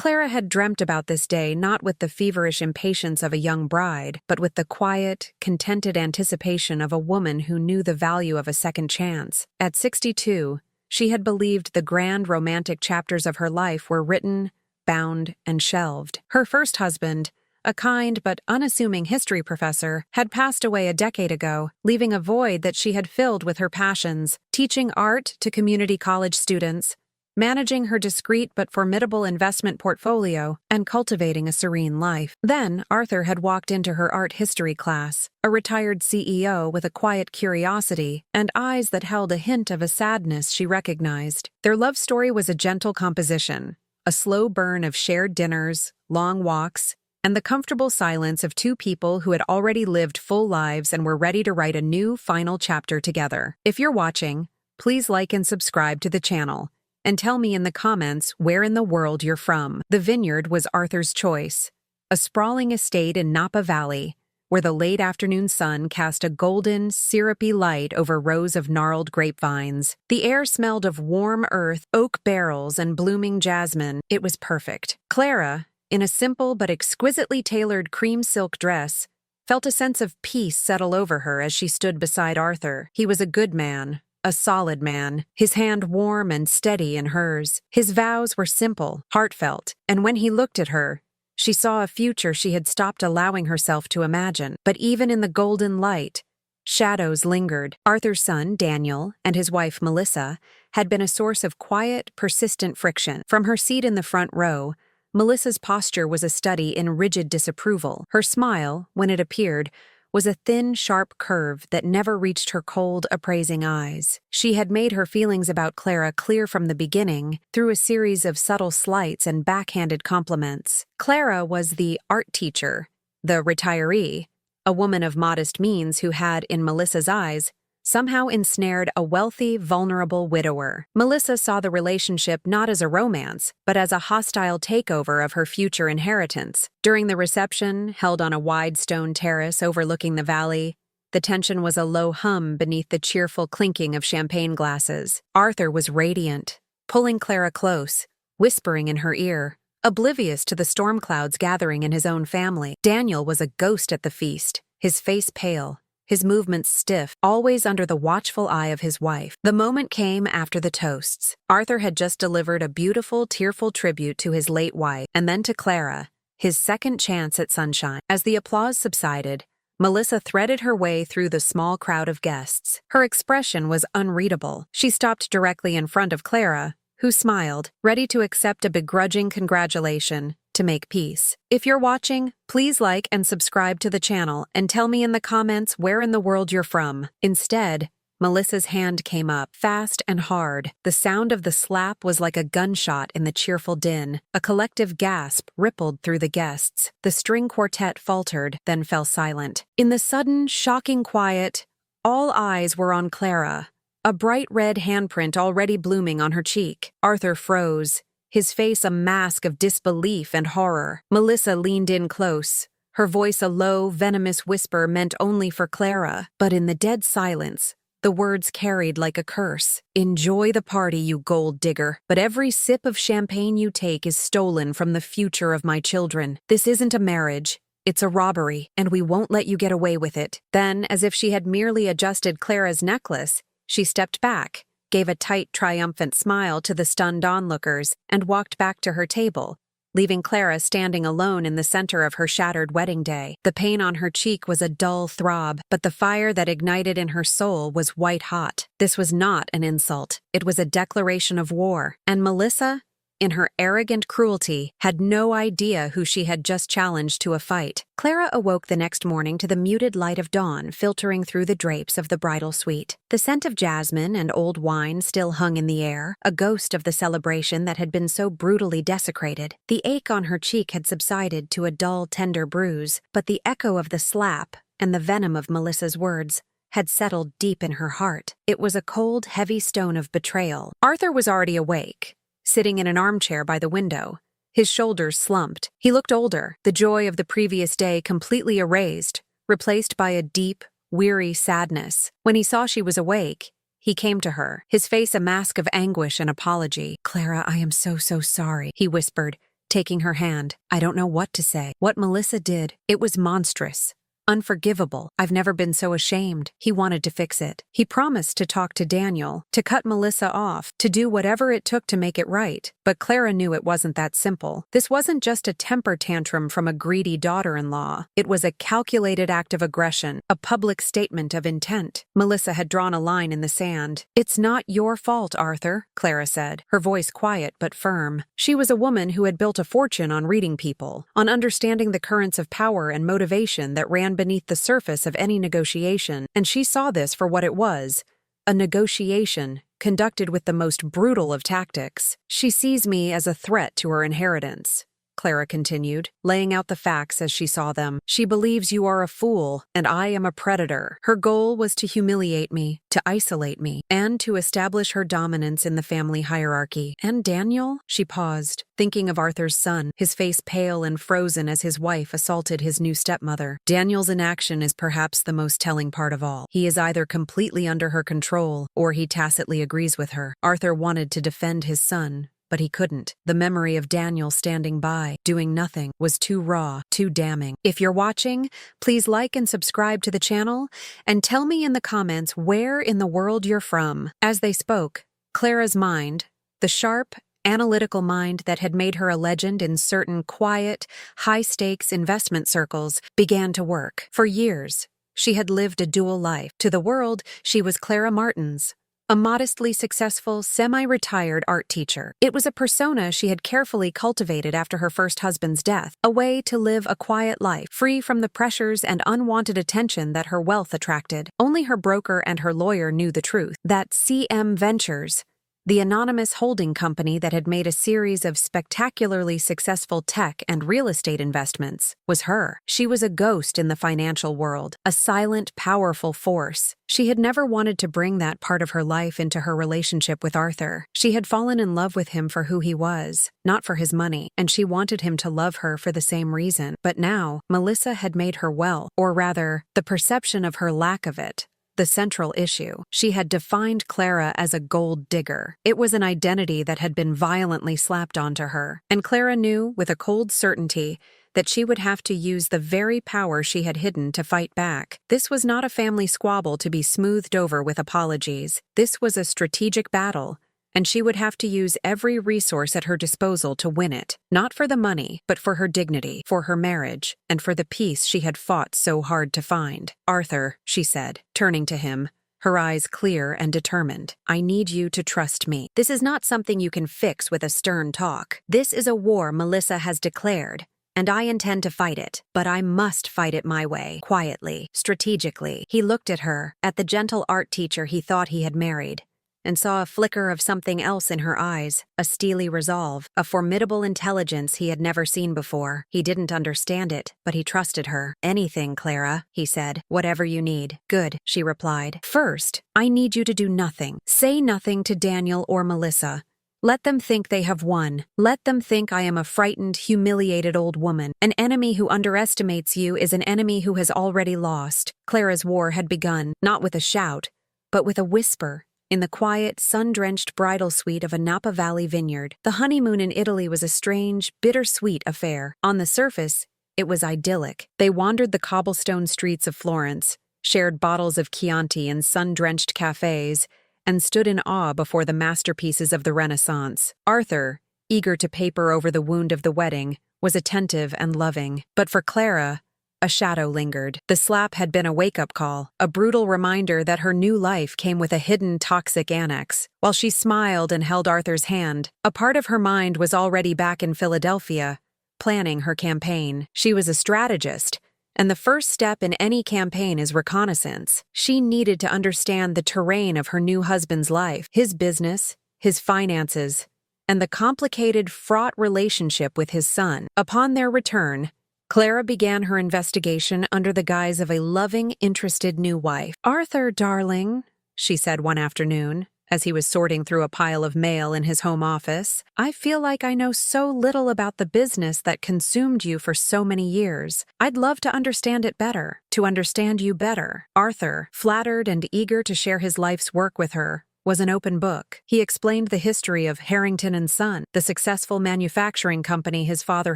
Clara had dreamt about this day not with the feverish impatience of a young bride, but with the quiet, contented anticipation of a woman who knew the value of a second chance. At 62, she had believed the grand romantic chapters of her life were written, bound, and shelved. Her first husband, a kind but unassuming history professor, had passed away a decade ago, leaving a void that she had filled with her passions, teaching art to community college students, managing her discreet but formidable investment portfolio, and cultivating a serene life. Then, Arthur had walked into her art history class, a retired CEO with a quiet curiosity and eyes that held a hint of a sadness she recognized. Their love story was a gentle composition, a slow burn of shared dinners, long walks, and the comfortable silence of two people who had already lived full lives and were ready to write a new, final chapter together. If you're watching, please like and subscribe to the channel, and tell me in the comments where in the world you're from. The Vineyard was Arthur's choice, a sprawling estate in Napa Valley, where the late afternoon sun cast a golden, syrupy light over rows of gnarled grapevines. The air smelled of warm earth, oak barrels, and blooming jasmine. It was perfect. Clara, in a simple but exquisitely tailored cream silk dress, felt a sense of peace settle over her as she stood beside Arthur. He was a good man, a solid man, his hand warm and steady in hers. His vows were simple, heartfelt, and when he looked at her, she saw a future she had stopped allowing herself to imagine. But even in the golden light, shadows lingered. Arthur's son, Daniel, and his wife, Melissa, had been a source of quiet, persistent friction. From her seat in the front row, Melissa's posture was a study in rigid disapproval. Her smile, when it appeared, was a thin, sharp curve that never reached her cold, appraising eyes. She had made her feelings about Clara clear from the beginning through a series of subtle slights and backhanded compliments. Clara was the art teacher, the retiree, a woman of modest means who had, in Melissa's eyes, somehow ensnared a wealthy, vulnerable widower. Melissa saw the relationship not as a romance, but as a hostile takeover of her future inheritance. During the reception, held on a wide stone terrace overlooking the valley, the tension was a low hum beneath the cheerful clinking of champagne glasses. Arthur was radiant, pulling Clara close, whispering in her ear, oblivious to the storm clouds gathering in his own family. Daniel was a ghost at the feast, his face pale, his movements stiff, always under the watchful eye of his wife. The moment came after the toasts. Arthur had just delivered a beautiful, tearful tribute to his late wife, and then to Clara, his second chance at sunshine. As the applause subsided, Melissa threaded her way through the small crowd of guests. Her expression was unreadable. She stopped directly in front of Clara, who smiled, ready to accept a begrudging congratulation, to make peace. If you're watching, please like and subscribe to the channel and tell me in the comments where in the world you're from. Instead, Melissa's hand came up, fast and hard. The sound of the slap was like a gunshot in the cheerful din. A collective gasp rippled through the guests. The string quartet faltered, then fell silent. In the sudden, shocking quiet, all eyes were on Clara, a bright red handprint already blooming on her cheek. Arthur froze, his face a mask of disbelief and horror. Melissa leaned in close, her voice a low, venomous whisper meant only for Clara. But in the dead silence, the words carried like a curse. "Enjoy the party, you gold digger, but every sip of champagne you take is stolen from the future of my children. This isn't a marriage. It's a robbery, and we won't let you get away with it." Then, as if she had merely adjusted Clara's necklace, she stepped back, gave a tight, triumphant smile to the stunned onlookers, and walked back to her table, leaving Clara standing alone in the center of her shattered wedding day. The pain on her cheek was a dull throb, but the fire that ignited in her soul was white-hot. This was not an insult. It was a declaration of war, and Melissa, in her arrogant cruelty, had no idea who she had just challenged to a fight. Clara awoke the next morning to the muted light of dawn filtering through the drapes of the bridal suite. The scent of jasmine and old wine still hung in the air, a ghost of the celebration that had been so brutally desecrated. The ache on her cheek had subsided to a dull, tender bruise, but the echo of the slap and the venom of Melissa's words had settled deep in her heart. It was a cold, heavy stone of betrayal. Arthur was already awake, sitting in an armchair by the window, his shoulders slumped. He looked older, the joy of the previous day completely erased, replaced by a deep, weary sadness. When he saw she was awake, he came to her, his face a mask of anguish and apology. "Clara, I am so sorry," he whispered, taking her hand. I don't know what to say. What Melissa did, it was monstrous. Unforgivable. I've never been so ashamed. He wanted to fix it. He promised to talk to Daniel, to cut Melissa off, to do whatever it took to make it right. But Clara knew it wasn't that simple. This wasn't just a temper tantrum from a greedy daughter-in-law. It was a calculated act of aggression, a public statement of intent. Melissa had drawn a line in the sand. "It's not your fault, Arthur," Clara said, her voice quiet but firm. She was a woman who had built a fortune on reading people, on understanding the currents of power and motivation that ran beneath the surface of any negotiation, and she saw this for what it was, a negotiation conducted with the most brutal of tactics. "She sees me as a threat to her inheritance," Clara continued, laying out the facts as she saw them. "She believes you are a fool, and I am a predator. Her goal was to humiliate me, to isolate me, and to establish her dominance in the family hierarchy. And Daniel?" She paused, thinking of Arthur's son, his face pale and frozen as his wife assaulted his new stepmother. Daniel's inaction is perhaps the most telling part of all. He is either completely under her control, or he tacitly agrees with her. Arthur wanted to defend his son, but he couldn't. The memory of Daniel standing by, doing nothing, was too raw, too damning. If you're watching, please like and subscribe to the channel, and tell me in the comments where in the world you're from. As they spoke, Clara's mind, the sharp, analytical mind that had made her a legend in certain quiet, high-stakes investment circles, began to work. For years, she had lived a dual life. To the world, she was Clara Martins, a modestly successful, semi-retired art teacher. It was a persona she had carefully cultivated after her first husband's death, a way to live a quiet life, free from the pressures and unwanted attention that her wealth attracted. Only her broker and her lawyer knew the truth, that CM Ventures, the anonymous holding company that had made a series of spectacularly successful tech and real estate investments, was her. She was a ghost in the financial world, a silent, powerful force. She had never wanted to bring that part of her life into her relationship with Arthur. She had fallen in love with him for who he was, not for his money, and she wanted him to love her for the same reason. But now, Melissa had made her wealth, or rather, the perception of her lack of it, the central issue. She had defined Clara as a gold digger. It was an identity that had been violently slapped onto her, and Clara knew with a cold certainty that she would have to use the very power she had hidden to fight back. This was not a family squabble to be smoothed over with apologies. This was a strategic battle, and she would have to use every resource at her disposal to win it, not for the money, but for her dignity, for her marriage, and for the peace she had fought so hard to find. "Arthur," she said, turning to him, her eyes clear and determined, "I need you to trust me. This is not something you can fix with a stern talk. This is a war Melissa has declared, and I intend to fight it, but I must fight it my way, quietly, strategically." He looked at her, at the gentle art teacher he thought he had married, and saw a flicker of something else in her eyes, a steely resolve, a formidable intelligence he had never seen before. He didn't understand it, but he trusted her. "Anything, Clara," he said. "Whatever you need." "Good," she replied. "First, I need you to do nothing. Say nothing to Daniel or Melissa. Let them think they have won. Let them think I am a frightened, humiliated old woman. An enemy who underestimates you is an enemy who has already lost." Clara's war had begun, not with a shout, but with a whisper, in the quiet, sun-drenched bridal suite of a Napa Valley vineyard. The honeymoon in Italy was a strange, bittersweet affair. On the surface, it was idyllic. They wandered the cobblestone streets of Florence, shared bottles of Chianti in sun-drenched cafes, and stood in awe before the masterpieces of the Renaissance. Arthur, eager to paper over the wound of the wedding, was attentive and loving. But for Clara, a shadow lingered. The slap had been a wake-up call, a brutal reminder that her new life came with a hidden toxic annex. While she smiled and held Arthur's hand, a part of her mind was already back in Philadelphia, planning her campaign. She was a strategist, and the first step in any campaign is reconnaissance. She needed to understand the terrain of her new husband's life, his business, his finances, and the complicated, fraught relationship with his son. Upon their return, Clara began her investigation under the guise of a loving, interested new wife. "Arthur, darling," she said one afternoon, as he was sorting through a pile of mail in his home office, "I feel like I know so little about the business that consumed you for so many years. I'd love to understand it better, to understand you better." Arthur, flattered and eager to share his life's work with her, was an open book. He explained the history of Harrington & Son, the successful manufacturing company his father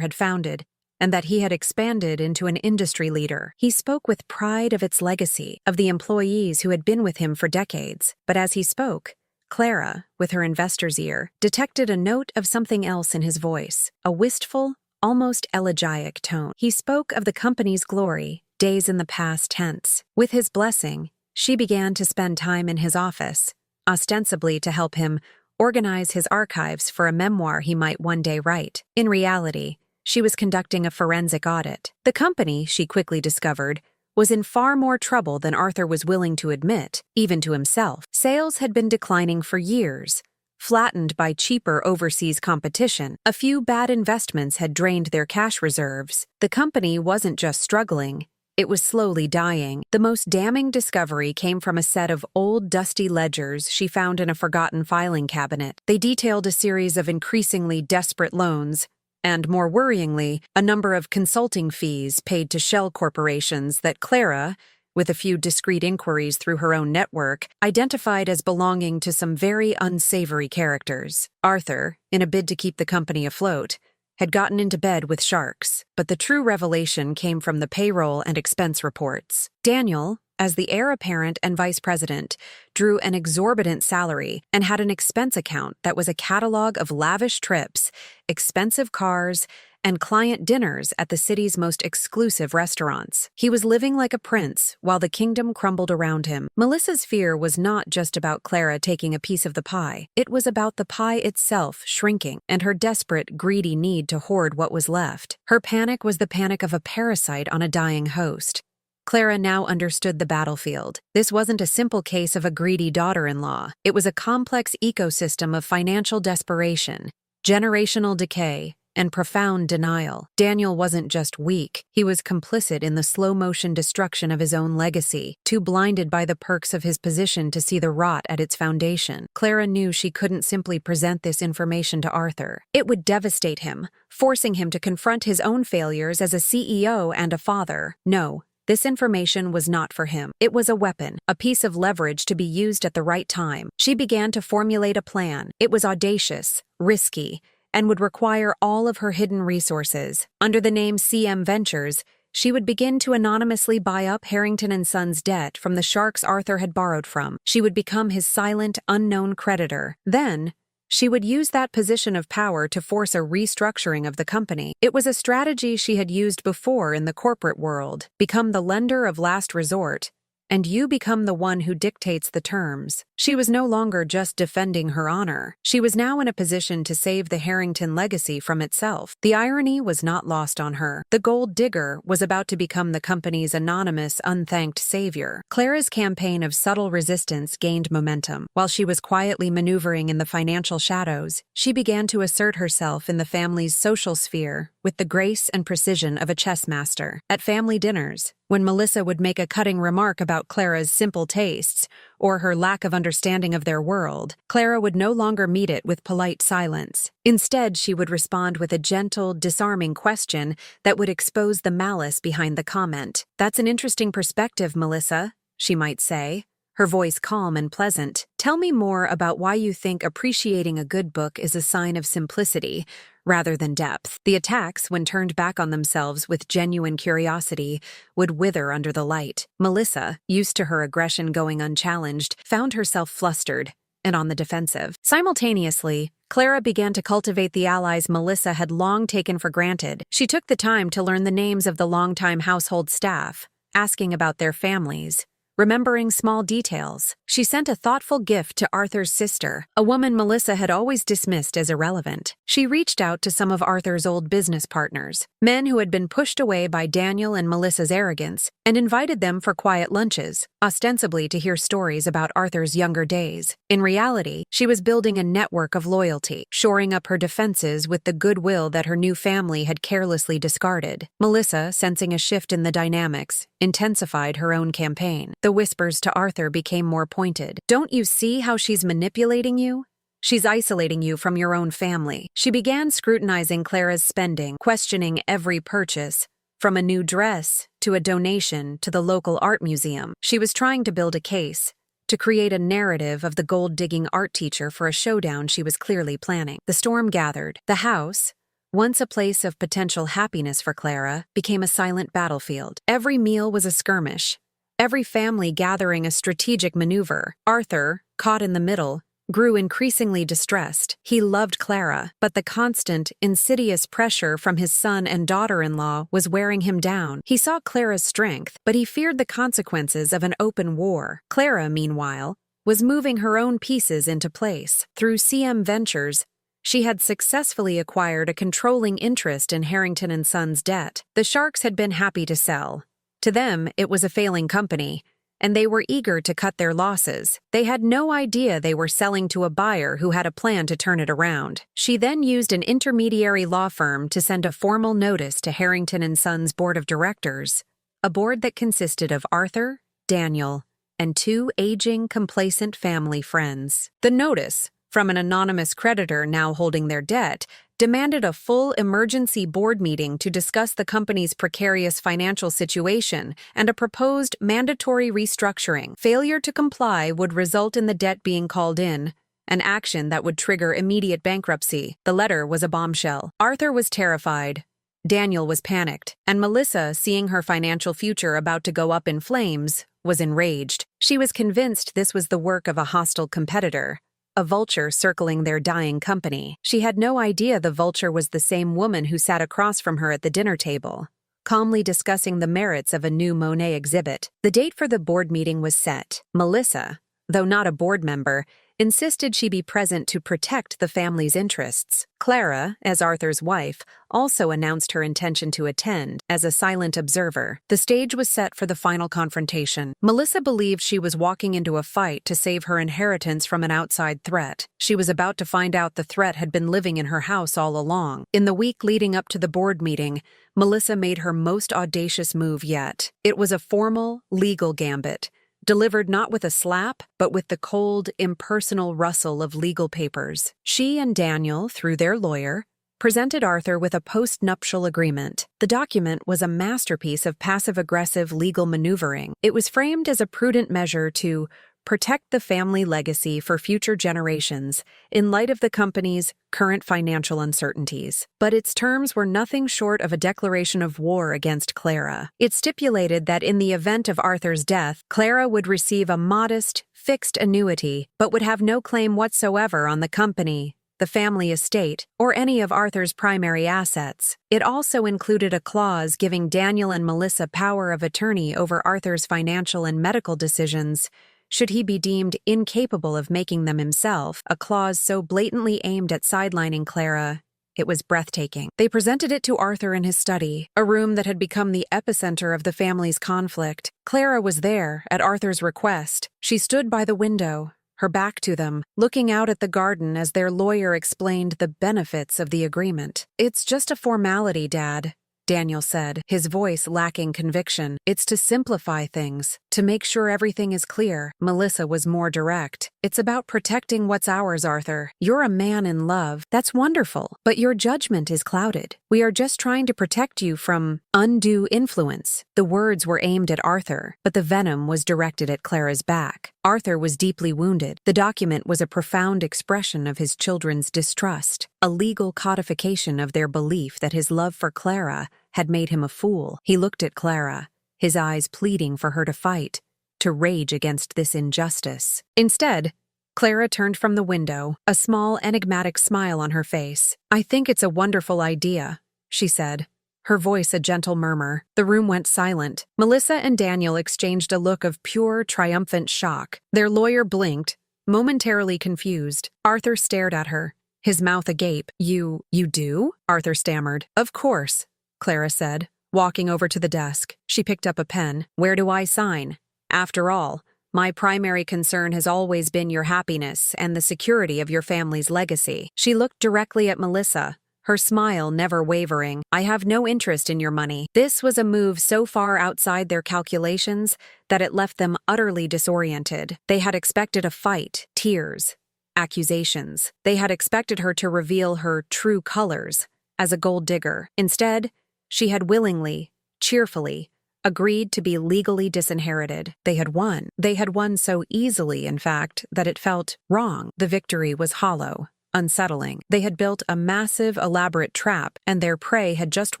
had founded, and that he had expanded into an industry leader. He spoke with pride of its legacy, of the employees who had been with him for decades. But as he spoke, Clara, with her investor's ear, detected a note of something else in his voice, a wistful, almost elegiac tone. He spoke of the company's glory, days in the past tense. With his blessing, she began to spend time in his office, ostensibly to help him organize his archives for a memoir he might one day write. In reality, she was conducting a forensic audit. The company, she quickly discovered, was in far more trouble than Arthur was willing to admit, even to himself. Sales had been declining for years, flattened by cheaper overseas competition. A few bad investments had drained their cash reserves. The company wasn't just struggling, it was slowly dying. The most damning discovery came from a set of old, dusty ledgers she found in a forgotten filing cabinet. They detailed a series of increasingly desperate loans, and, more worryingly, a number of consulting fees paid to shell corporations that Clara, with a few discreet inquiries through her own network, identified as belonging to some very unsavory characters. Arthur, in a bid to keep the company afloat, had gotten into bed with sharks, but the true revelation came from the payroll and expense reports. Daniel, as the heir apparent and vice president, drew an exorbitant salary and had an expense account that was a catalog of lavish trips, expensive cars, and client dinners at the city's most exclusive restaurants. He was living like a prince while the kingdom crumbled around him. Melissa's fear was not just about Clara taking a piece of the pie. It was about the pie itself shrinking and her desperate, greedy need to hoard what was left. Her panic was the panic of a parasite on a dying host. Clara now understood the battlefield. This wasn't a simple case of a greedy daughter-in-law. It was a complex ecosystem of financial desperation, generational decay, and profound denial. Daniel wasn't just weak, he was complicit in the slow-motion destruction of his own legacy, too blinded by the perks of his position to see the rot at its foundation. Clara knew she couldn't simply present this information to Arthur. It would devastate him, forcing him to confront his own failures as a CEO and a father. No, this information was not for him. It was a weapon, a piece of leverage to be used at the right time. She began to formulate a plan. It was audacious, risky, and would require all of her hidden resources. Under the name CM Ventures, she would begin to anonymously buy up Harrington & Son's debt from the sharks Arthur had borrowed from. She would become his silent, unknown creditor. Then, she would use that position of power to force a restructuring of the company. It was a strategy she had used before in the corporate world. Become the lender of last resort, and you become the one who dictates the terms. She was no longer just defending her honor. She was now in a position to save the Harrington legacy from itself. The irony was not lost on her. The gold digger was about to become the company's anonymous, unthanked savior. Clara's campaign of subtle resistance gained momentum. While she was quietly maneuvering in the financial shadows, she began to assert herself in the family's social sphere with the grace and precision of a chess master. At family dinners, when Melissa would make a cutting remark about Clara's simple tastes or her lack of understanding of their world, Clara would no longer meet it with polite silence. Instead, she would respond with a gentle, disarming question that would expose the malice behind the comment. "That's an interesting perspective, Melissa," she might say, her voice calm and pleasant. "Tell me more about why you think appreciating a good book is a sign of simplicity rather than depth." The attacks, when turned back on themselves with genuine curiosity, would wither under the light. Melissa, used to her aggression going unchallenged, found herself flustered and on the defensive. Simultaneously, Clara began to cultivate the allies Melissa had long taken for granted. She took the time to learn the names of the longtime household staff, asking about their families, remembering small details. She sent a thoughtful gift to Arthur's sister, a woman Melissa had always dismissed as irrelevant. She reached out to some of Arthur's old business partners, men who had been pushed away by Daniel and Melissa's arrogance, and invited them for quiet lunches, ostensibly to hear stories about Arthur's younger days. In reality, she was building a network of loyalty, shoring up her defenses with the goodwill that her new family had carelessly discarded. Melissa, sensing a shift in the dynamics, intensified her own campaign. The whispers to Arthur became more pointed. "Don't you see how she's manipulating you? She's isolating you from your own family." She began scrutinizing Clara's spending, questioning every purchase, from a new dress to a donation to the local art museum. She was trying to build a case, to create a narrative of the gold-digging art teacher for a showdown she was clearly planning. The storm gathered. The house, once a place of potential happiness for Clara, became a silent battlefield. Every meal was a skirmish, every family gathering a strategic maneuver. Arthur, caught in the middle, grew increasingly distressed. He loved Clara, but the constant, insidious pressure from his son and daughter-in-law was wearing him down. He saw Clara's strength, but he feared the consequences of an open war. Clara, meanwhile, was moving her own pieces into place. Through CM Ventures, she had successfully acquired a controlling interest in Harrington & Sons' debt. The Sharks had been happy to sell. To them, it was a failing company, and they were eager to cut their losses. They had no idea they were selling to a buyer who had a plan to turn it around. She then used an intermediary law firm to send a formal notice to Harrington & Sons' board of directors, a board that consisted of Arthur, Daniel, and 2 aging, complacent family friends. The notice, from an anonymous creditor now holding their debt, demanded a full emergency board meeting to discuss the company's precarious financial situation and a proposed mandatory restructuring. Failure to comply would result in the debt being called in, an action that would trigger immediate bankruptcy. The letter was a bombshell. Arthur was terrified. Daniel was panicked, and Melissa, seeing her financial future about to go up in flames, was enraged. She was convinced this was the work of a hostile competitor, a vulture circling their dying company. She had no idea the vulture was the same woman who sat across from her at the dinner table, calmly discussing the merits of a new Monet exhibit. The date for the board meeting was set. Melissa, though not a board member, insisted she be present to protect the family's interests. Clara, as Arthur's wife, also announced her intention to attend, as a silent observer. The stage was set for the final confrontation. Melissa believed she was walking into a fight to save her inheritance from an outside threat. She was about to find out the threat had been living in her house all along. In the week leading up to the board meeting, Melissa made her most audacious move yet. It was a formal, legal gambit, delivered not with a slap, but with the cold, impersonal rustle of legal papers. She and Daniel, through their lawyer, presented Arthur with a post-nuptial agreement. The document was a masterpiece of passive-aggressive legal maneuvering. It was framed as a prudent measure to protect the family legacy for future generations in light of the company's current financial uncertainties. But its terms were nothing short of a declaration of war against Clara. It stipulated that in the event of Arthur's death, Clara would receive a modest, fixed annuity, but would have no claim whatsoever on the company, the family estate, or any of Arthur's primary assets. It also included a clause giving Daniel and Melissa power of attorney over Arthur's financial and medical decisions, should he be deemed incapable of making them himself, a clause so blatantly aimed at sidelining Clara, it was breathtaking. They presented it to Arthur in his study, a room that had become the epicenter of the family's conflict. Clara was there, at Arthur's request. She stood by the window, her back to them, looking out at the garden as their lawyer explained the benefits of the agreement. "It's just a formality, Dad," Daniel said, his voice lacking conviction. "It's to simplify things, to make sure everything is clear." Melissa was more direct. "It's about protecting what's ours, Arthur. You're a man in love. That's wonderful. But your judgment is clouded. We are just trying to protect you from undue influence." The words were aimed at Arthur, but the venom was directed at Clara's back. Arthur was deeply wounded. The document was a profound expression of his children's distrust, a legal codification of their belief that his love for Clara had made him a fool. He looked at Clara, his eyes pleading for her to fight, to rage against this injustice. Instead, Clara turned from the window, a small, enigmatic smile on her face. "I think it's a wonderful idea," she said, her voice a gentle murmur. The room went silent. Melissa and Daniel exchanged a look of pure, triumphant shock. Their lawyer blinked, momentarily confused. Arthur stared at her, his mouth agape. You do?" Arthur stammered. "Of course," Clara said, walking over to the desk. She picked up a pen. "Where do I sign? After all, my primary concern has always been your happiness and the security of your family's legacy." She looked directly at Melissa, her smile never wavering. "I have no interest in your money." This was a move so far outside their calculations that it left them utterly disoriented. They had expected a fight, tears, accusations. They had expected her to reveal her true colors as a gold digger. Instead, she had willingly, cheerfully, agreed to be legally disinherited. They had won. They had won so easily, in fact, that it felt wrong. The victory was hollow, unsettling. They had built a massive, elaborate trap, and their prey had just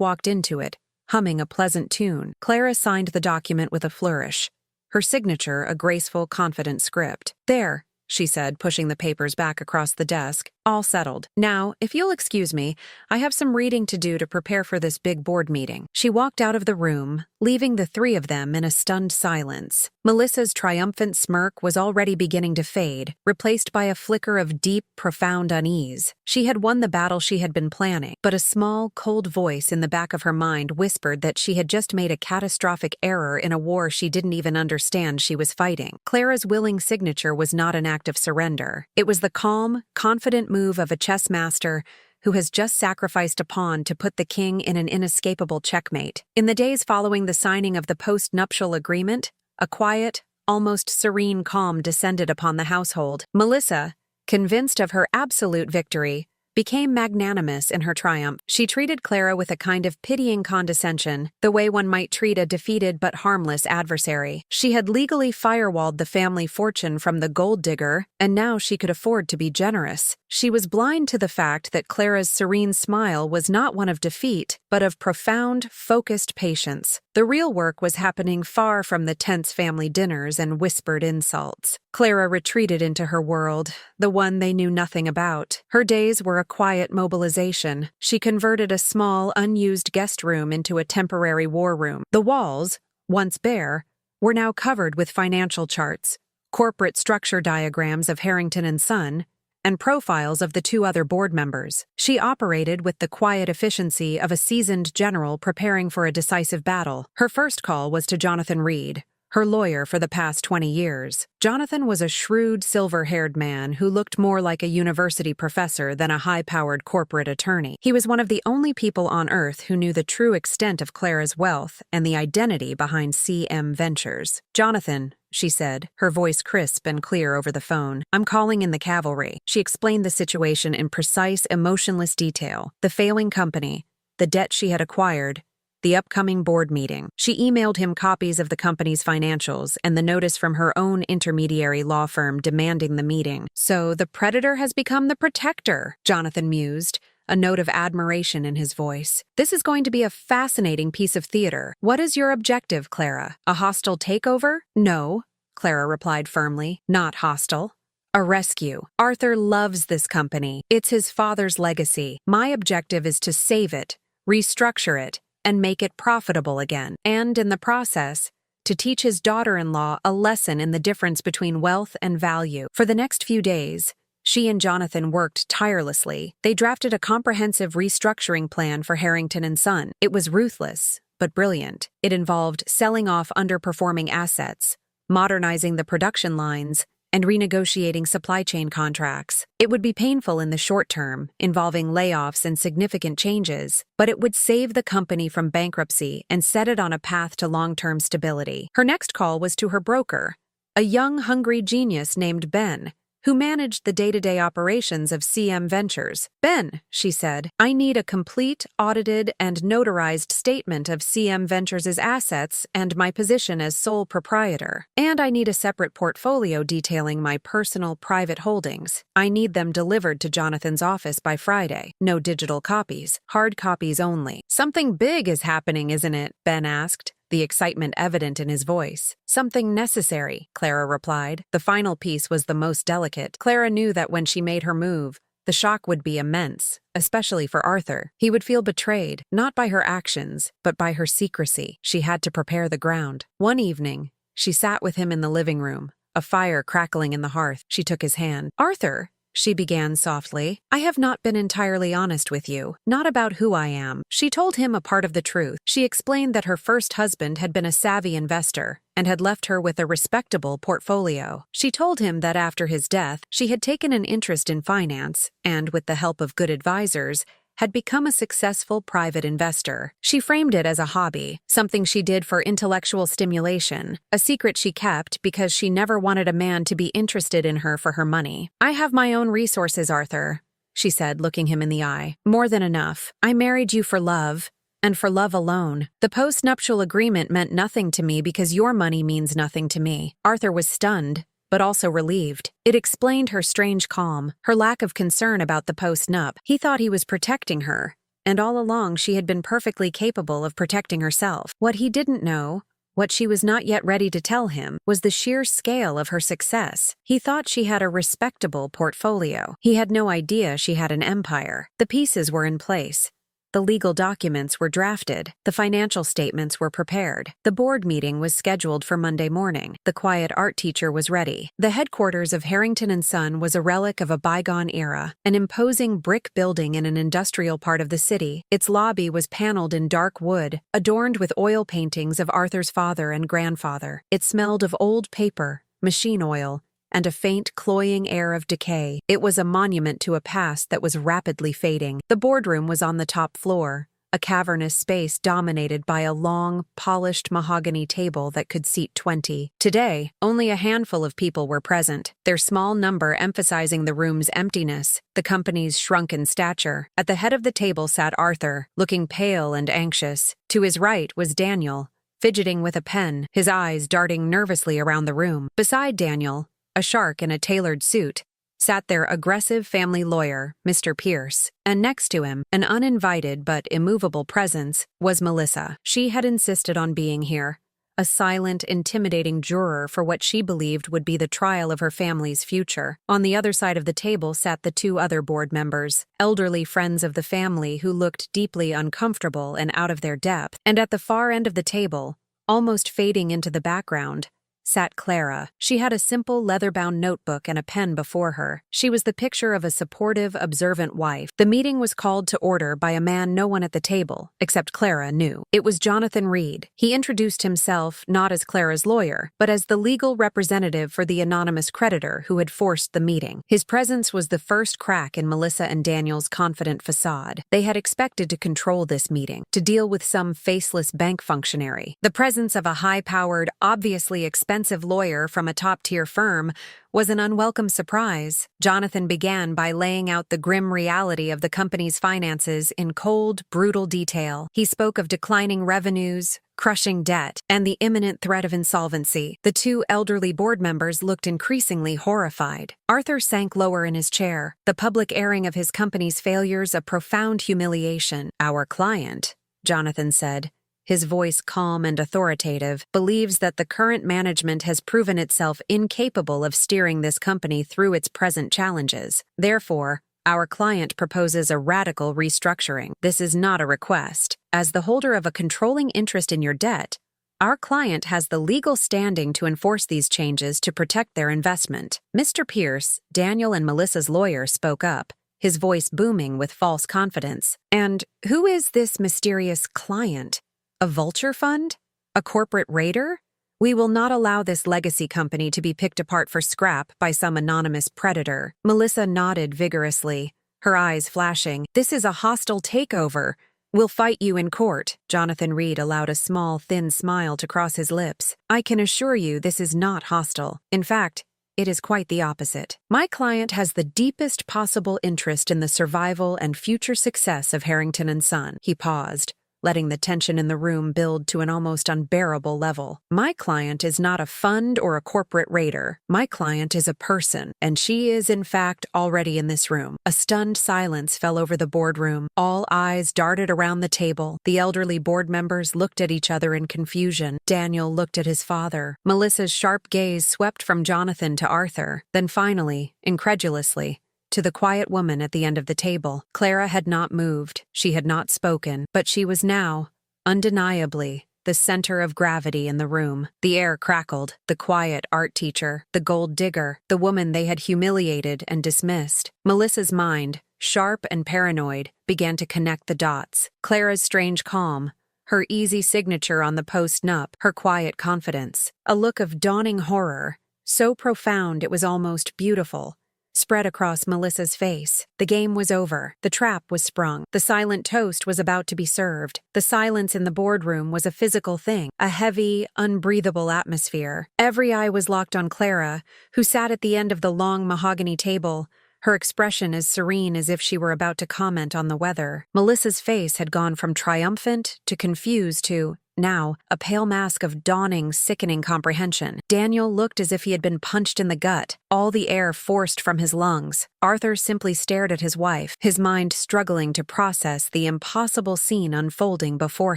walked into it, humming a pleasant tune. Clara signed the document with a flourish, her signature a graceful, confident script. "There," she said, pushing the papers back across the desk. "All settled. Now, if you'll excuse me, I have some reading to do to prepare for this big board meeting." She walked out of the room, leaving the three of them in a stunned silence. Melissa's triumphant smirk was already beginning to fade, replaced by a flicker of deep, profound unease. She had won the battle she had been planning, but a small, cold voice in the back of her mind whispered that she had just made a catastrophic error in a war she didn't even understand she was fighting. Clara's willing signature was not an act of surrender. It was the calm, confident move of a chess master who has just sacrificed a pawn to put the king in an inescapable checkmate. In the days following the signing of the post-nuptial agreement, a quiet, almost serene calm descended upon the household. Melissa, convinced of her absolute victory, became magnanimous in her triumph. She treated Clara with a kind of pitying condescension, the way one might treat a defeated but harmless adversary. She had legally firewalled the family fortune from the gold digger, and now she could afford to be generous. She was blind to the fact that Clara's serene smile was not one of defeat, but of profound, focused patience. The real work was happening far from the tense family dinners and whispered insults. Clara retreated into her world, the one they knew nothing about. Her days were a quiet mobilization. She converted a small, unused guest room into a temporary war room. The walls, once bare, were now covered with financial charts, corporate structure diagrams of Harrington and Son, and profiles of the two other board members. She operated with the quiet efficiency of a seasoned general preparing for a decisive battle. Her first call was to Jonathan Reed, her lawyer for the past 20 years. Jonathan was a shrewd, silver-haired man who looked more like a university professor than a high-powered corporate attorney. He was one of the only people on Earth who knew the true extent of Clara's wealth and the identity behind CM Ventures. "Jonathan," she said, her voice crisp and clear over the phone, "I'm calling in the cavalry." She explained the situation in precise, emotionless detail: the failing company, the debt she had acquired, the upcoming board meeting. She emailed him copies of the company's financials and the notice from her own intermediary law firm demanding the meeting. "So the predator has become the protector," Jonathan mused, a note of admiration in his voice. "This is going to be a fascinating piece of theater. What is your objective, Clara? A hostile takeover?" "No," Clara replied firmly, "not hostile. A rescue. Arthur loves this company. It's his father's legacy. My objective is to save it, restructure it, and make it profitable again. And in the process, to teach his daughter-in-law a lesson in the difference between wealth and value." For the next few days, she and Jonathan worked tirelessly. They drafted a comprehensive restructuring plan for Harrington and Son. It was ruthless, but brilliant. It involved selling off underperforming assets, modernizing the production lines, and renegotiating supply chain contracts. It would be painful in the short term, involving layoffs and significant changes, but it would save the company from bankruptcy and set it on a path to long-term stability. Her next call was to her broker, a young, hungry genius named Ben, who managed the day-to-day operations of CM Ventures. "Ben," she said, "I need a complete, audited, and notarized statement of CM Ventures' assets and my position as sole proprietor. And I need a separate portfolio detailing my personal private holdings. I need them delivered to Jonathan's office by Friday. No digital copies, hard copies only." "Something big is happening, isn't it?" Ben asked, the excitement evident in his voice. "Something necessary," Clara replied. The final piece was the most delicate. Clara knew that when she made her move, the shock would be immense, especially for Arthur. He would feel betrayed, not by her actions, but by her secrecy. She had to prepare the ground. One evening, she sat with him in the living room, a fire crackling in the hearth. She took his hand. "Arthur," she began softly, "I have not been entirely honest with you, not about who I am." She told him a part of the truth. She explained that her first husband had been a savvy investor and had left her with a respectable portfolio. She told him that after his death, she had taken an interest in finance and, with the help of good advisors, had become a successful private investor. She framed it as a hobby, something she did for intellectual stimulation, a secret she kept because she never wanted a man to be interested in her for her money. "I have my own resources, Arthur," she said, looking him in the eye. "More than enough. I married you for love, and for love alone. The post-nuptial agreement meant nothing to me because your money means nothing to me. Arthur was stunned, but also relieved. It explained her strange calm, her lack of concern about the post-nup. He thought he was protecting her, and all along she had been perfectly capable of protecting herself. What he didn't know, what she was not yet ready to tell him, was the sheer scale of her success. He thought she had a respectable portfolio. He had no idea she had an empire. The pieces were in place. The legal documents were drafted. The financial statements were prepared. The board meeting was scheduled for Monday morning. The quiet art teacher was ready. The headquarters of Harrington & Son was a relic of a bygone era, an imposing brick building in an industrial part of the city. Its lobby was paneled in dark wood, adorned with oil paintings of Arthur's father and grandfather. It smelled of old paper, machine oil, and a faint, cloying air of decay. It was a monument to a past that was rapidly fading. The boardroom was on the top floor, a cavernous space dominated by a long, polished mahogany table that could seat 20. Today, only a handful of people were present, their small number emphasizing the room's emptiness, the company's shrunken stature. At the head of the table sat Arthur, looking pale and anxious. To his right was Daniel, fidgeting with a pen, his eyes darting nervously around the room. Beside Daniel, a shark in a tailored suit, sat their aggressive family lawyer, Mr. Pierce, and next to him, an uninvited but immovable presence, was Melissa. She had insisted on being here, a silent, intimidating juror for what she believed would be the trial of her family's future. On the other side of the table sat the two other board members, elderly friends of the family who looked deeply uncomfortable and out of their depth. And at the far end of the table, almost fading into the background, sat Clara. She had a simple leather-bound notebook and a pen before her. She was the picture of a supportive, observant wife. The meeting was called to order by a man no one at the table, except Clara, knew. It was Jonathan Reed. He introduced himself not as Clara's lawyer, but as the legal representative for the anonymous creditor who had forced the meeting. His presence was the first crack in Melissa and Daniel's confident facade. They had expected to control this meeting, to deal with some faceless bank functionary. The presence of a high-powered, obviously expensive lawyer from a top-tier firm was an unwelcome surprise. Jonathan began by laying out the grim reality of the company's finances in cold, brutal detail. He spoke of declining revenues, crushing debt, and the imminent threat of insolvency. The two elderly board members looked increasingly horrified. Arthur sank lower in his chair, the public airing of his company's failures a profound humiliation. "Our client," Jonathan said, his voice calm and authoritative, "believes that the current management has proven itself incapable of steering this company through its present challenges. Therefore, our client proposes a radical restructuring. This is not a request. As the holder of a controlling interest in your debt, our client has the legal standing to enforce these changes to protect their investment." Mr. Pierce, Daniel and Melissa's lawyer, spoke up, his voice booming with false confidence. "And who is this mysterious client? A vulture fund? A corporate raider? We will not allow this legacy company to be picked apart for scrap by some anonymous predator." Melissa nodded vigorously, her eyes flashing. "This is a hostile takeover. We'll fight you in court." Jonathan Reed allowed a small, thin smile to cross his lips. "I can assure you this is not hostile. In fact, it is quite the opposite. My client has the deepest possible interest in the survival and future success of Harrington & Son." He paused, letting the tension in the room build to an almost unbearable level. "My client is not a fund or a corporate raider. My client is a person, and she is, in fact, already in this room." A stunned silence fell over the boardroom. All eyes darted around the table. The elderly board members looked at each other in confusion. Daniel looked at his father. Melissa's sharp gaze swept from Jonathan to Arthur, then finally, incredulously, to the quiet woman at the end of the table. Clara had not moved, she had not spoken, but she was now, undeniably, the center of gravity in the room. The air crackled. The quiet art teacher, the gold digger, the woman they had humiliated and dismissed. Melissa's mind, sharp and paranoid, began to connect the dots. Clara's strange calm, her easy signature on the post-nup, her quiet confidence. A look of dawning horror, so profound it was almost beautiful, spread across Melissa's face. The game was over. The trap was sprung. The silent toast was about to be served. The silence in the boardroom was a physical thing, a heavy, unbreathable atmosphere. Every eye was locked on Clara, who sat at the end of the long mahogany table, her expression as serene as if she were about to comment on the weather. Melissa's face had gone from triumphant to confused to, now, a pale mask of dawning, sickening comprehension. Daniel looked as if he had been punched in the gut, all the air forced from his lungs. Arthur simply stared at his wife, his mind struggling to process the impossible scene unfolding before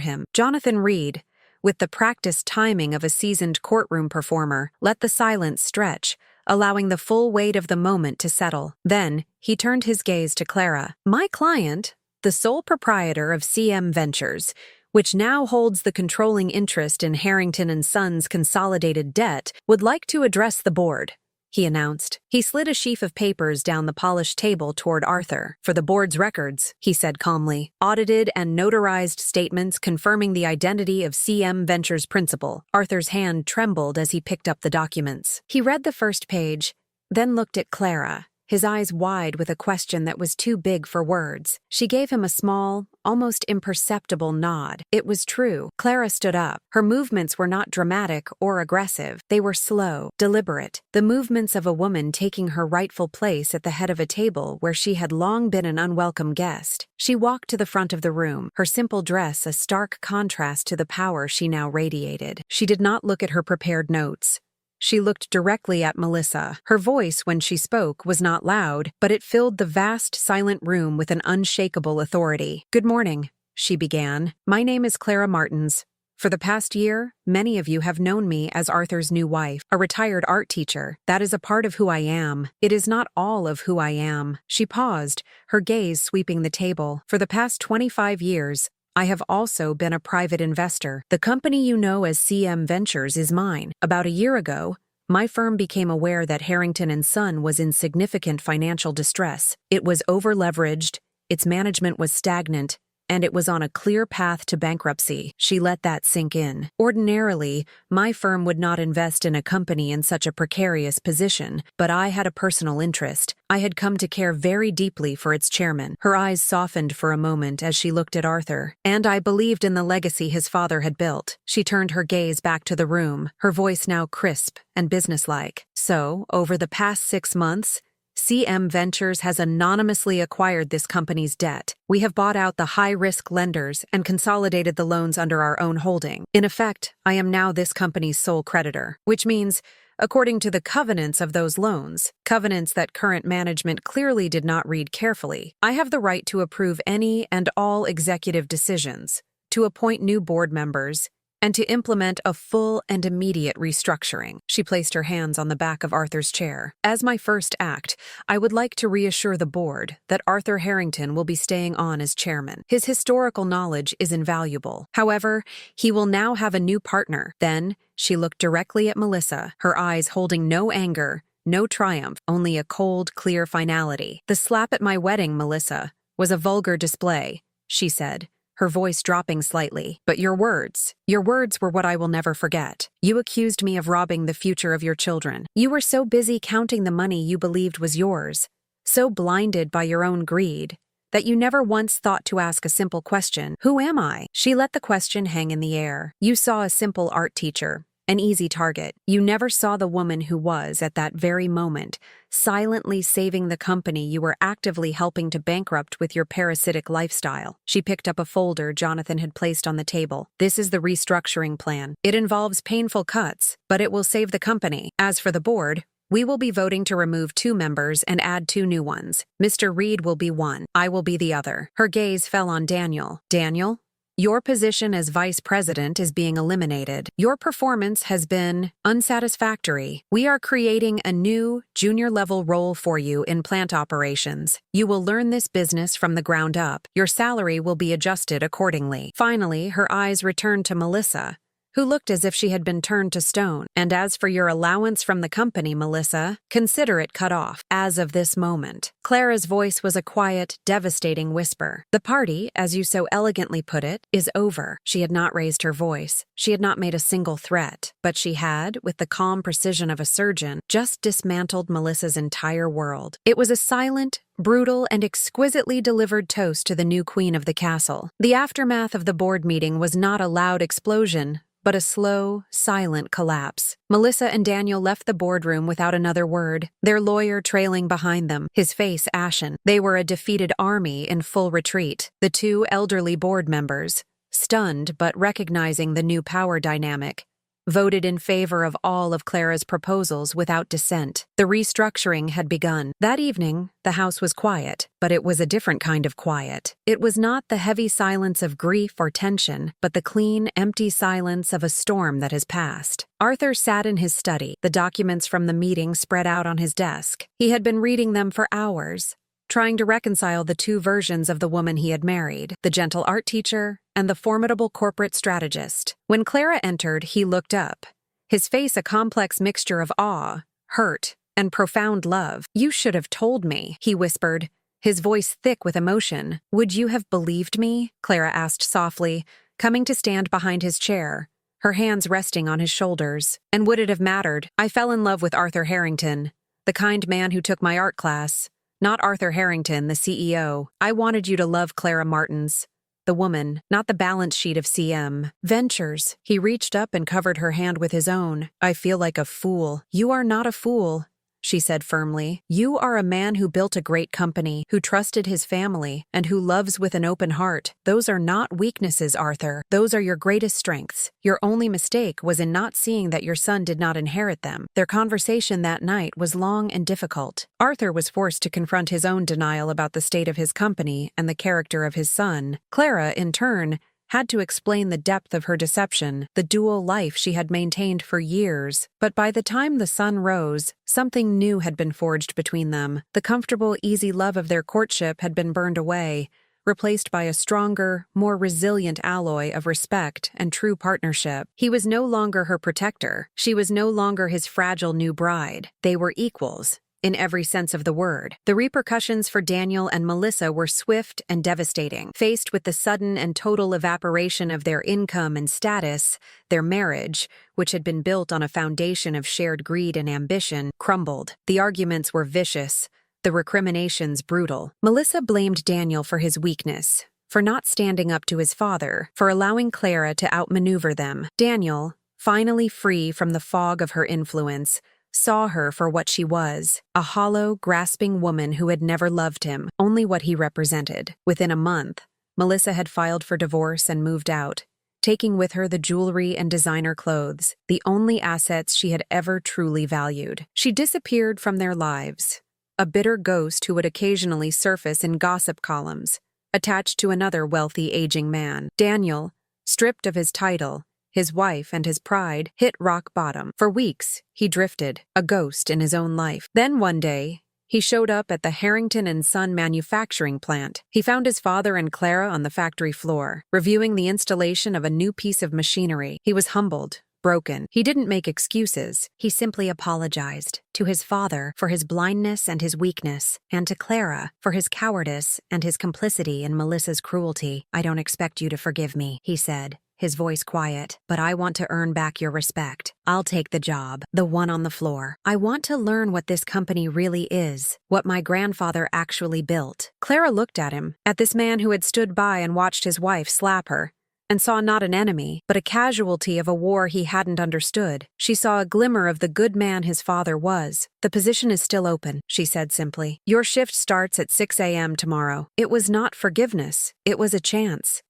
him. Jonathan Reed, with the practiced timing of a seasoned courtroom performer, let the silence stretch, allowing the full weight of the moment to settle. Then, he turned his gaze to Clara. My client, the sole proprietor of CM Ventures, which now holds the controlling interest in Harrington and Sons' consolidated debt, would like to address the board, he announced. He slid a sheaf of papers down the polished table toward Arthur. For the board's records, he said calmly, audited and notarized statements confirming the identity of CM Ventures' principal. Arthur's hand trembled as he picked up the documents. He read the first page, then looked at Clara, his eyes wide with a question that was too big for words. She gave him a small, almost imperceptible nod. It was true. Clara stood up. Her movements were not dramatic or aggressive. They were slow, deliberate, the movements of a woman taking her rightful place at the head of a table where she had long been an unwelcome guest. She walked to the front of the room, her simple dress a stark contrast to the power she now radiated. She did not look at her prepared notes. She looked directly at Melissa. Her voice, when she spoke, was not loud, but it filled the vast, silent room with an unshakable authority. Good morning, she began. My name is Clara Martins. For the past year, many of you have known me as Arthur's new wife, a retired art teacher. That is a part of who I am. It is not all of who I am. She paused, her gaze sweeping the table. For the past 25 years, I have also been a private investor. The company you know as CM Ventures is mine. About a year ago, my firm became aware that Harrington and Son was in significant financial distress. It was over-leveraged, its management was stagnant, and it was on a clear path to bankruptcy. She let that sink in. Ordinarily, my firm would not invest in a company in such a precarious position, but I had a personal interest. I had come to care very deeply for its chairman. Her eyes softened for a moment as she looked at Arthur. And I believed in the legacy his father had built. She turned her gaze back to the room, her voice now crisp and businesslike. So, over the past 6 months, CM Ventures has anonymously acquired this company's debt. We have bought out the high-risk lenders and consolidated the loans under our own holding. In effect, I am now this company's sole creditor, which means, according to the covenants of those loans, covenants that current management clearly did not read carefully, I have the right to approve any and all executive decisions, to appoint new board members, and to implement a full and immediate restructuring. She placed her hands on the back of Arthur's chair. As my first act, I would like to reassure the board that Arthur Harrington will be staying on as chairman. His historical knowledge is invaluable. However, he will now have a new partner. Then, she looked directly at Melissa, her eyes holding no anger, no triumph, only a cold, clear finality. The slap at my wedding, Melissa, was a vulgar display, she said, her voice dropping slightly. But your words were what I will never forget. You accused me of robbing the future of your children. You were so busy counting the money you believed was yours, so blinded by your own greed, that you never once thought to ask a simple question. Who am I? She let the question hang in the air. You saw a simple art teacher, an easy target. You never saw the woman who was, at that very moment, silently saving the company you were actively helping to bankrupt with your parasitic lifestyle. She picked up a folder Jonathan had placed on the table. This is the restructuring plan. It involves painful cuts, but it will save the company. As for the board, we will be voting to remove 2 members and add 2 new ones. Mr. Reed will be one. I will be the other. Her gaze fell on Daniel. Daniel? Your position as vice president is being eliminated. Your performance has been unsatisfactory. We are creating a new, junior-level role for you in plant operations. You will learn this business from the ground up. Your salary will be adjusted accordingly. Finally, her eyes returned to Melissa, who looked as if she had been turned to stone. And as for your allowance from the company, Melissa, consider it cut off, as of this moment. Clara's voice was a quiet, devastating whisper. The party, as you so elegantly put it, is over. She had not raised her voice. She had not made a single threat. But she had, with the calm precision of a surgeon, just dismantled Melissa's entire world. It was a silent, brutal, and exquisitely delivered toast to the new queen of the castle. The aftermath of the board meeting was not a loud explosion, but but a slow, silent collapse. Melissa and Daniel left the boardroom without another word, their lawyer trailing behind them, his face ashen. They were a defeated army in full retreat. The two elderly board members, stunned but recognizing the new power dynamic, voted in favor of all of Clara's proposals without dissent. The restructuring had begun. That evening, the house was quiet, but it was a different kind of quiet. It was not the heavy silence of grief or tension, but the clean, empty silence of a storm that has passed. Arthur sat in his study, the documents from the meeting spread out on his desk. He had been reading them for hours, trying to reconcile the two versions of the woman he had married, the gentle art teacher and the formidable corporate strategist. When Clara entered, he looked up, his face a complex mixture of awe, hurt, and profound love. "You should have told me," he whispered, his voice thick with emotion. "Would you have believed me?" Clara asked softly, coming to stand behind his chair, her hands resting on his shoulders. "And would it have mattered? I fell in love with Arthur Harrington, the kind man who took my art class. Not Arthur Harrington, the CEO. I wanted you to love Clara Martins, the woman, not the balance sheet of CM Ventures." He reached up and covered her hand with his own. "I feel like a fool." "You are not a fool," she said firmly. "You are a man who built a great company, who trusted his family, and who loves with an open heart. Those are not weaknesses, Arthur. Those are your greatest strengths. Your only mistake was in not seeing that your son did not inherit them." Their conversation that night was long and difficult. Arthur was forced to confront his own denial about the state of his company and the character of his son. Clara, in turn, had to explain the depth of her deception, the dual life she had maintained for years. But by the time the sun rose, something new had been forged between them. The comfortable, easy love of their courtship had been burned away, replaced by a stronger, more resilient alloy of respect and true partnership. He was no longer her protector. She was no longer his fragile new bride. They were equals, in every sense of the word. The repercussions for Daniel and Melissa were swift and devastating. Faced with the sudden and total evaporation of their income and status, their marriage, which had been built on a foundation of shared greed and ambition, crumbled. The arguments were vicious, the recriminations brutal. Melissa blamed Daniel for his weakness, for not standing up to his father, for allowing Clara to outmaneuver them. Daniel, finally free from the fog of her influence, saw her for what she was, a hollow, grasping woman who had never loved him, only what he represented. Within a month, Melissa had filed for divorce and moved out, taking with her the jewelry and designer clothes, the only assets she had ever truly valued. She disappeared from their lives, a bitter ghost who would occasionally surface in gossip columns, attached to another wealthy aging man. Daniel, stripped of his title, his wife, and his pride, hit rock bottom. For weeks, he drifted, a ghost in his own life. Then one day, he showed up at the Harrington and Son manufacturing plant. He found his father and Clara on the factory floor, reviewing the installation of a new piece of machinery. He was humbled, broken. He didn't make excuses. He simply apologized to his father for his blindness and his weakness, and to Clara for his cowardice and his complicity in Melissa's cruelty. "I don't expect you to forgive me," he said, his voice quiet, "but I want to earn back your respect. I'll take the job, the one on the floor. I want to learn what this company really is, what my grandfather actually built." Clara looked at him, at this man who had stood by and watched his wife slap her, and saw not an enemy, but a casualty of a war he hadn't understood. She saw a glimmer of the good man his father was. "The position is still open," she said simply. "Your shift starts at 6 a.m. tomorrow." It was not forgiveness. It was a chance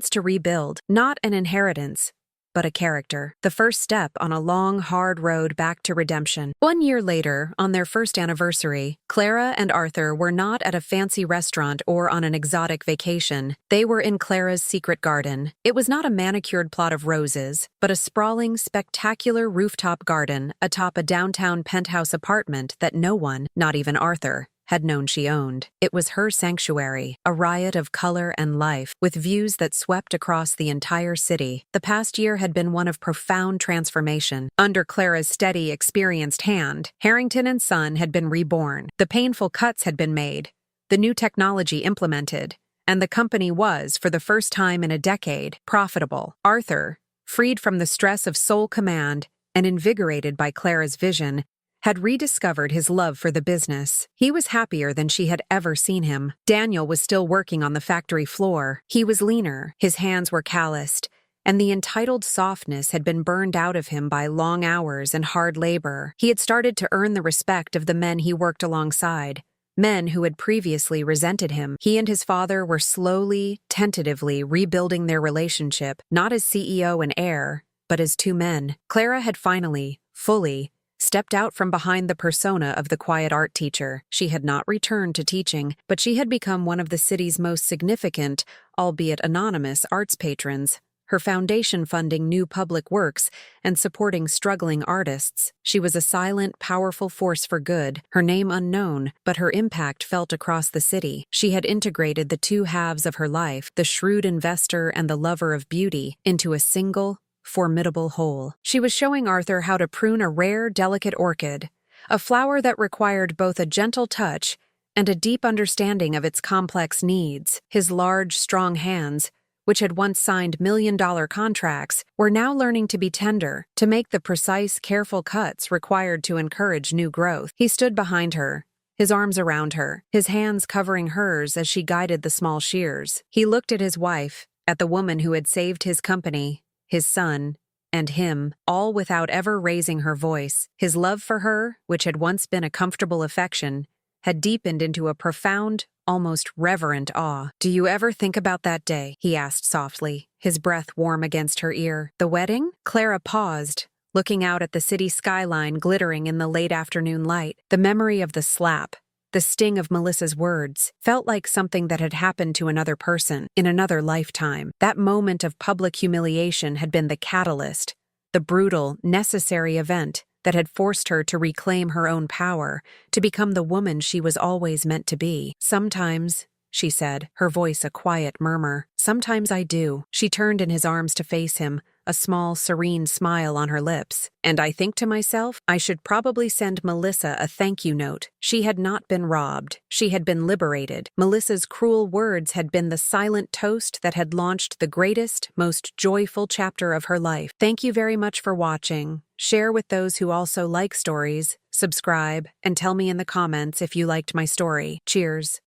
to rebuild, not an inheritance, but a character. The first step on a long, hard road back to redemption. 1 year later, on their first anniversary, Clara and Arthur were not at a fancy restaurant or on an exotic vacation. They were in Clara's secret garden. It was not a manicured plot of roses, but a sprawling, spectacular rooftop garden atop a downtown penthouse apartment that no one, not even Arthur, had known she owned. It was her sanctuary, a riot of color and life, with views that swept across the entire city. The past year had been one of profound transformation. Under Clara's steady, experienced hand, Harrington and Son had been reborn. The painful cuts had been made, the new technology implemented, and the company was, for the first time in a decade, profitable. Arthur, freed from the stress of sole command and invigorated by Clara's vision, had rediscovered his love for the business. He was happier than she had ever seen him. Daniel was still working on the factory floor. He was leaner, his hands were calloused, and the entitled softness had been burned out of him by long hours and hard labor. He had started to earn the respect of the men he worked alongside, men who had previously resented him. He and his father were slowly, tentatively rebuilding their relationship, not as CEO and heir, but as two men. Clara had finally, fully, stepped out from behind the persona of the quiet art teacher. She had not returned to teaching, but she had become one of the city's most significant, albeit anonymous, arts patrons, her foundation funding new public works and supporting struggling artists. She was a silent, powerful force for good, her name unknown, but her impact felt across the city. She had integrated the two halves of her life, the shrewd investor and the lover of beauty, into a single, formidable whole. She was showing Arthur how to prune a rare, delicate orchid, a flower that required both a gentle touch and a deep understanding of its complex needs. His large, strong hands, which had once signed million-dollar contracts, were now learning to be tender, to make the precise, careful cuts required to encourage new growth. He stood behind her, his arms around her, his hands covering hers as she guided the small shears. He looked at his wife, at the woman who had saved his company, his son, and him, all without ever raising her voice. His love for her, which had once been a comfortable affection, had deepened into a profound, almost reverent awe. "Do you ever think about that day?" he asked softly, his breath warm against her ear. "The wedding?" Clara paused, looking out at the city skyline glittering in the late afternoon light. The memory of the slap, the sting of Melissa's words, felt like something that had happened to another person, in another lifetime. That moment of public humiliation had been the catalyst, the brutal, necessary event that had forced her to reclaim her own power, to become the woman she was always meant to be. "Sometimes," she said, her voice a quiet murmur, "sometimes I do." She turned in his arms to face him, a small, serene smile on her lips. "And I think to myself, I should probably send Melissa a thank you note. She had not been robbed. She had been liberated. Melissa's cruel words had been the silent toast that had launched the greatest, most joyful chapter of her life. Thank you very much for watching. Share with those who also like stories, subscribe, and tell me in the comments if you liked my story. Cheers.